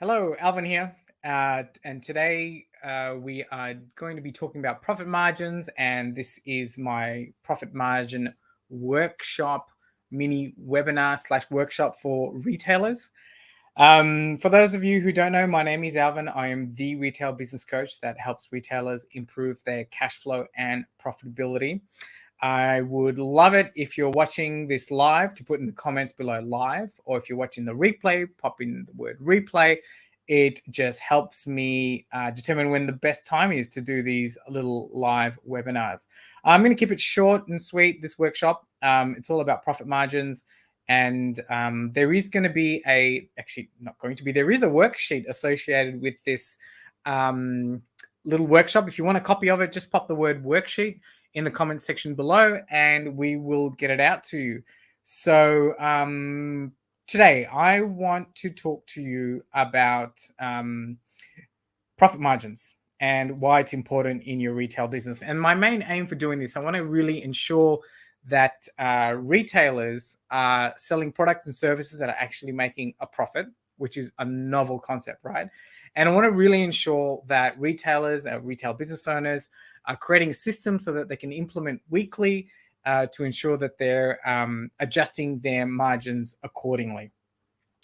Hello, Alvin here. And today we are going to be talking about profit margins, and this is my profit margin workshop, mini webinar slash workshop for retailers. For those of you who don't know, my name is Alvin. I am the retail business coach that helps retailers improve their cash flow and profitability. I would love it if you're watching this live to put in the comments below live, or if you're watching the replay, pop in the word replay. It just helps me determine when the best time is to do these little live webinars. I'm going to keep it short and sweet, this workshop. It's all about profit margins. And there is going to be there is a worksheet associated with this little workshop. If you want a copy of it, just pop the word worksheet in the comments section below and we will get it out to you. So today I want to talk to you about profit margins and why it's important in your retail business. And my main aim for doing this, I want to really ensure that retailers are selling products and services that are actually making a profit, which is a novel concept, right? And I want to really ensure that retailers, retail business owners, are creating a system so that they can implement weekly to ensure that they're adjusting their margins accordingly.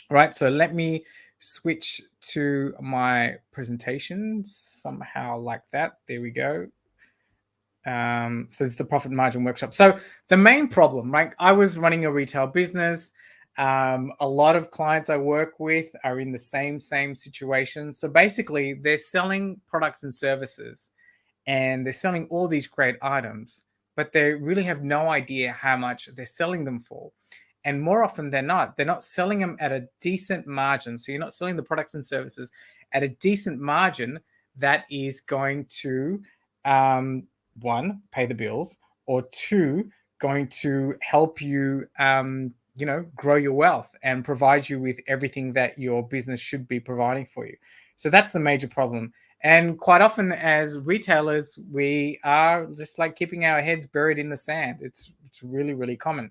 Right, so let me switch to my presentation somehow like that. There we go. So it's the profit margin workshop. So the main problem, right? I was running a retail business. A lot of clients I work with are in the same situation. So basically, they're selling products and services, and they're selling all these great items, but they really have no idea how much they're selling them for. And more often than not, they're not selling them at a decent margin. So you're not selling the products and services at a decent margin that is going to, one, pay the bills, or two, going to help you, grow your wealth and provide you with everything that your business should be providing for you. So that's the major problem. And quite often as retailers, we are just like keeping our heads buried in the sand. It's really, really common.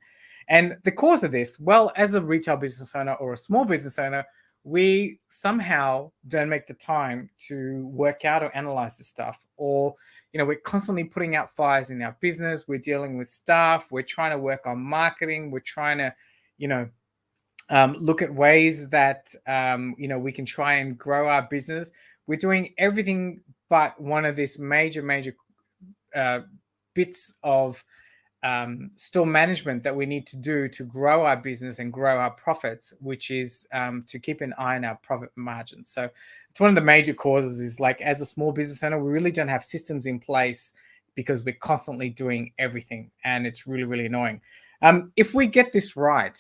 And the cause of this, well, as a retail business owner or a small business owner, we somehow don't make the time to work out or analyze this stuff. Or, we're constantly putting out fires in our business. We're dealing with staff. We're trying to work on marketing. We're trying to, look at ways that, we can try and grow our business. We're doing everything but one of these major bits of store management that we need to do to grow our business and grow our profits, which is to keep an eye on our profit margins. So it's one of the major causes is, like, as a small business owner, we really don't have systems in place because we're constantly doing everything, and it's really, really annoying. If we get this right,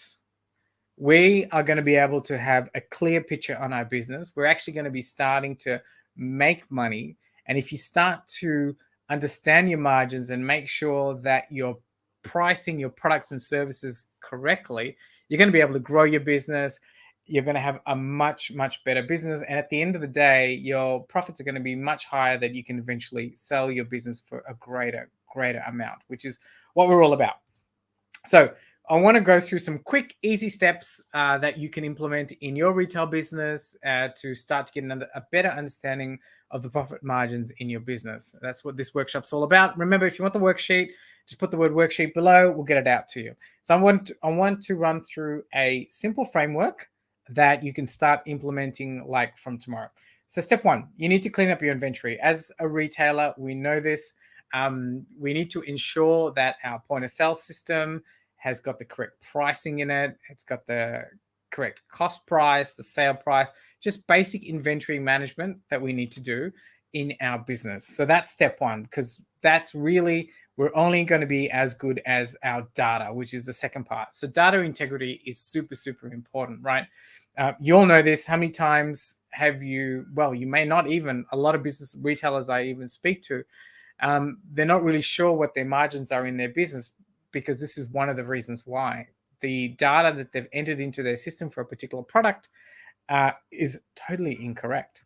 we are going to be able to have a clear picture on our business. We're actually going to be starting to make money. And if you start to understand your margins and make sure that you're pricing your products and services correctly, you're going to be able to grow your business. You're going to have a much better business. And at the end of the day, your profits are going to be much higher, that you can eventually sell your business for a greater amount, which is what we're all about. So I want to go through some quick, easy steps that you can implement in your retail business to start to get a better understanding of the profit margins in your business. That's what this workshop's all about. Remember, if you want the worksheet, just put the word worksheet below. We'll get it out to you. So I want to run through a simple framework that you can start implementing like from tomorrow. So step one, you need to clean up your inventory. As a retailer, we know this. We need to ensure that our point of sale system has got the correct pricing in it. It's got the correct cost price, the sale price, just basic inventory management that we need to do in our business. So that's step one, because that's really, we're only going to be as good as our data, which is the second part. So data integrity is super important, right? You all know this. How many times have you may not even, a lot of business retailers I even speak to, they're not really sure what their margins are in their business, because this is one of the reasons why. The data that they've entered into their system for a particular product is totally incorrect.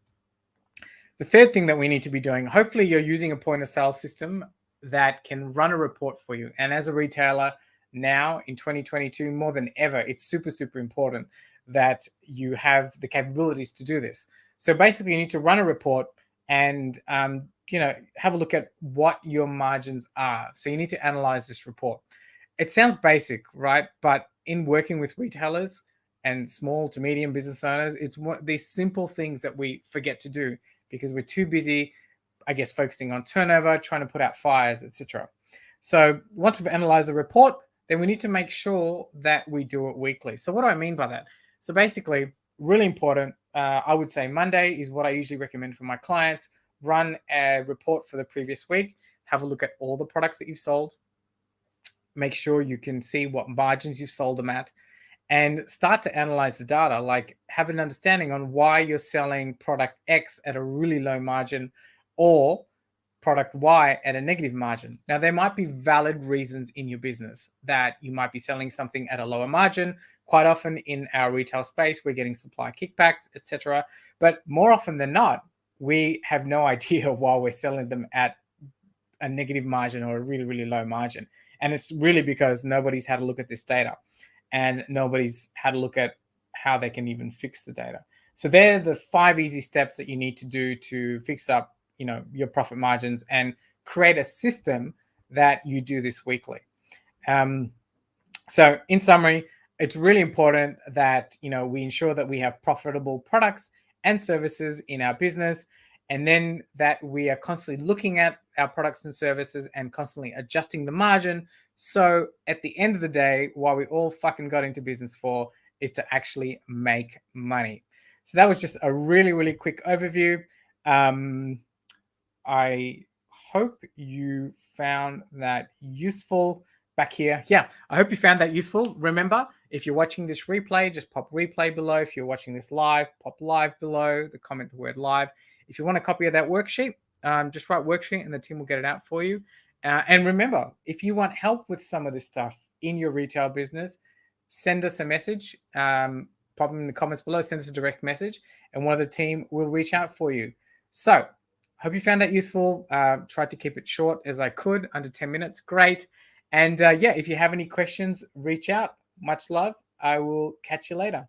The third thing that we need to be doing, hopefully you're using a point of sale system that can run a report for you. And as a retailer now in 2022, more than ever, it's super important that you have the capabilities to do this. So basically, you need to run a report and have a look at what your margins are. So you need to analyze this report. It sounds basic, right? But in working with retailers and small to medium business owners, it's one of these simple things that we forget to do because we're too busy, I guess, focusing on turnover, trying to put out fires, etc. So once we've analyzed the report, then we need to make sure that we do it weekly. So what do I mean by that? So basically, really important, I would say Monday is what I usually recommend for my clients. Run a report for the previous week, have a look at all the products that you've sold, make sure you can see what margins you've sold them at, and start to analyze the data, like have an understanding on why you're selling product X at a really low margin or product Y at a negative margin. Now, there might be valid reasons in your business that you might be selling something at a lower margin. Quite often in our retail space, we're getting supply kickbacks, etc. But more often than not, we have no idea why we're selling them at a negative margin or a really, really low margin. And it's really because nobody's had a look at this data and nobody's had a look at how they can even fix the data. So they're the 5 easy steps that you need to do to fix up, your profit margins and create a system that you do this weekly. So in summary, it's really important that, we ensure that we have profitable products and services in our business, and then that we are constantly looking at our products and services and constantly adjusting the margin. So at the end of the day, what we all fucking got into business for is to actually make money. So that was just a really, really quick overview. I hope you found that useful back here. Yeah, I hope you found that useful. Remember, if you're watching this replay, just pop replay below. If you're watching this live, pop live below, comment the word live. If you want a copy of that worksheet, just write worksheet and the team will get it out for you. And remember, if you want help with some of this stuff in your retail business, send us a message. Pop them in the comments below, send us a direct message, and one of the team will reach out for you. So, hope you found that useful. Tried to keep it short as I could, under 10 minutes. Great. And if you have any questions, reach out. Much love. I will catch you later.